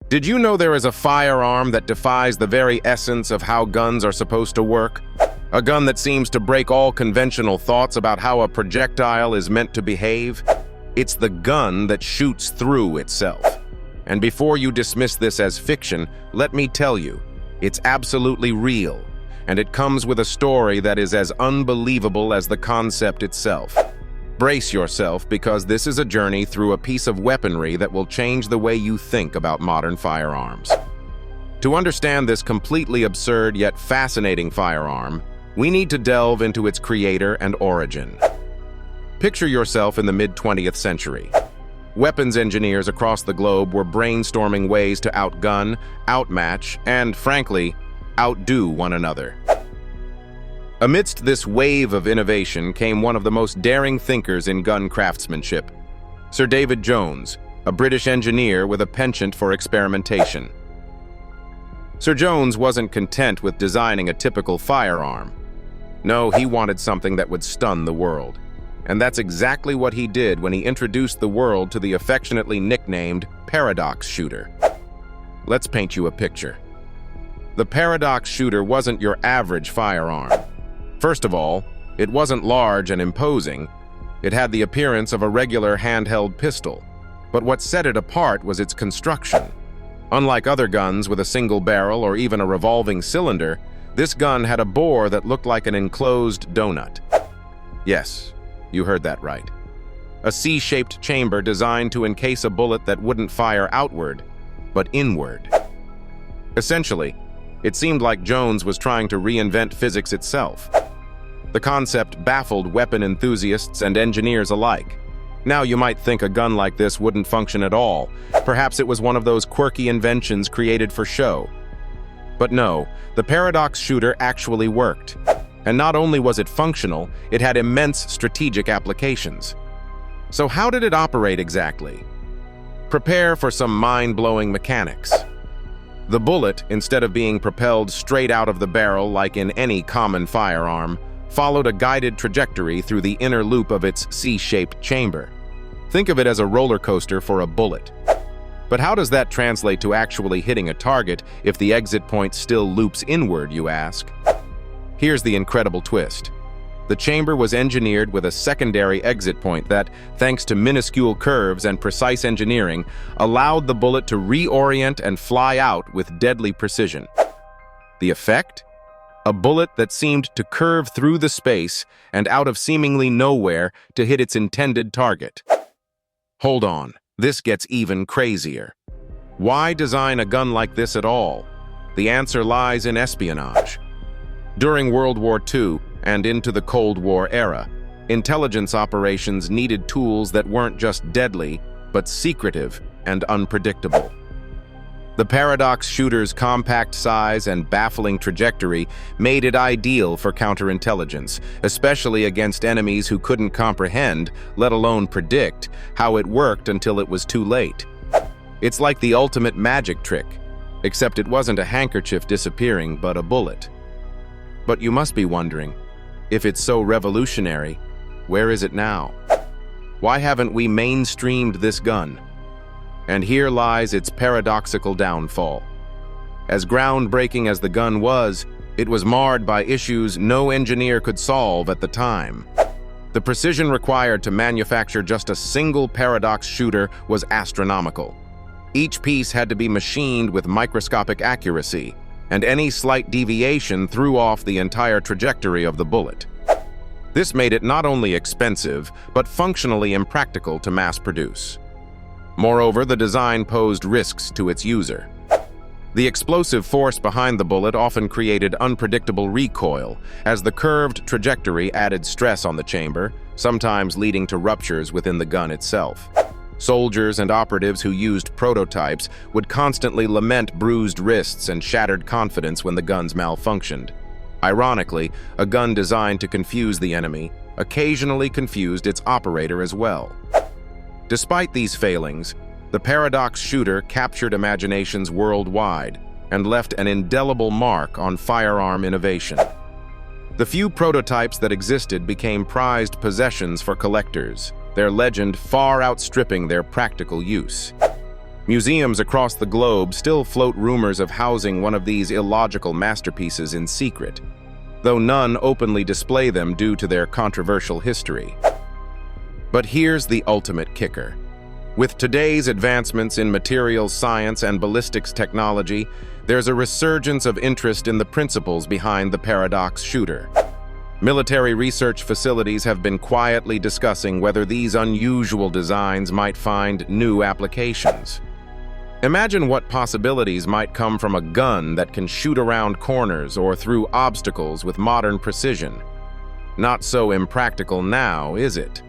Did you know there is a firearm that defies the very essence of how guns are supposed to work? A gun that seems to break all conventional thoughts about how a projectile is meant to behave? It's the gun that shoots through itself. And before you dismiss this as fiction, let me tell you, it's absolutely real, and it comes with a story that is as unbelievable as the concept itself. Brace yourself, because this is a journey through a piece of weaponry that will change the way you think about modern firearms. To understand this completely absurd yet fascinating firearm, we need to delve into its creator and origin. Picture yourself in the mid-20th century. Weapons engineers across the globe were brainstorming ways to outgun, outmatch, and, frankly, outdo one another. Amidst this wave of innovation came one of the most daring thinkers in gun craftsmanship, Sir David Jones, a British engineer with a penchant for experimentation. Sir Jones wasn't content with designing a typical firearm. No, he wanted something that would stun the world. And that's exactly what he did when he introduced the world to the affectionately nicknamed paradox shooter. Let's paint you a picture. The paradox shooter wasn't your average firearm. First of all, it wasn't large and imposing. It had the appearance of a regular handheld pistol. But what set it apart was its construction. Unlike other guns with a single barrel or even a revolving cylinder, this gun had a bore that looked like an enclosed donut. Yes, you heard that right. A C-shaped chamber designed to encase a bullet that wouldn't fire outward, but inward. Essentially, it seemed like Jones was trying to reinvent physics itself. The concept baffled weapon enthusiasts and engineers alike. Now you might think a gun like this wouldn't function at all. Perhaps it was one of those quirky inventions created for show. But no, the paradox shooter actually worked. And not only was it functional, it had immense strategic applications. So how did it operate exactly? Prepare for some mind-blowing mechanics. The bullet, instead of being propelled straight out of the barrel like in any common firearm, followed a guided trajectory through the inner loop of its C-shaped chamber. Think of it as a roller coaster for a bullet. But how does that translate to actually hitting a target if the exit point still loops inward, you ask? Here's the incredible twist. The chamber was engineered with a secondary exit point that, thanks to minuscule curves and precise engineering, allowed the bullet to reorient and fly out with deadly precision. The effect? A bullet that seemed to curve through the space and out of seemingly nowhere to hit its intended target. Hold on, this gets even crazier. Why design a gun like this at all? The answer lies in espionage. During World War II and into the Cold War era, intelligence operations needed tools that weren't just deadly, but secretive and unpredictable. The paradox shooter's compact size and baffling trajectory made it ideal for counterintelligence, especially against enemies who couldn't comprehend, let alone predict, how it worked until it was too late. It's like the ultimate magic trick, except it wasn't a handkerchief disappearing, but a bullet. But you must be wondering, if it's so revolutionary, where is it now? Why haven't we mainstreamed this gun? And here lies its paradoxical downfall. As groundbreaking as the gun was, it was marred by issues no engineer could solve at the time. The precision required to manufacture just a single paradox shooter was astronomical. Each piece had to be machined with microscopic accuracy, and any slight deviation threw off the entire trajectory of the bullet. This made it not only expensive, but functionally impractical to mass produce. Moreover, the design posed risks to its user. The explosive force behind the bullet often created unpredictable recoil, as the curved trajectory added stress on the chamber, sometimes leading to ruptures within the gun itself. Soldiers and operatives who used prototypes would constantly lament bruised wrists and shattered confidence when the guns malfunctioned. Ironically, a gun designed to confuse the enemy occasionally confused its operator as well. Despite these failings, the paradox shooter captured imaginations worldwide and left an indelible mark on firearm innovation. The few prototypes that existed became prized possessions for collectors, their legend far outstripping their practical use. Museums across the globe still float rumors of housing one of these illogical masterpieces in secret, though none openly display them due to their controversial history. But here's the ultimate kicker. With today's advancements in materials science and ballistics technology, there's a resurgence of interest in the principles behind the paradox shooter. Military research facilities have been quietly discussing whether these unusual designs might find new applications. Imagine what possibilities might come from a gun that can shoot around corners or through obstacles with modern precision. Not so impractical now, is it?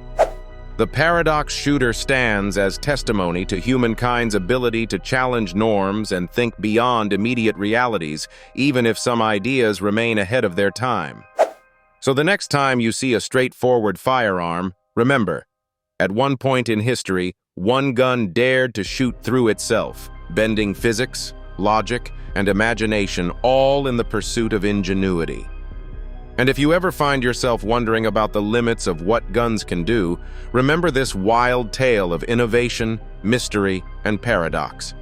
The paradox shooter stands as testimony to humankind's ability to challenge norms and think beyond immediate realities, even if some ideas remain ahead of their time. So the next time you see a straightforward firearm, remember, at one point in history, one gun dared to shoot through itself, bending physics, logic, and imagination, all in the pursuit of ingenuity. And if you ever find yourself wondering about the limits of what guns can do, remember this wild tale of innovation, mystery, and paradox.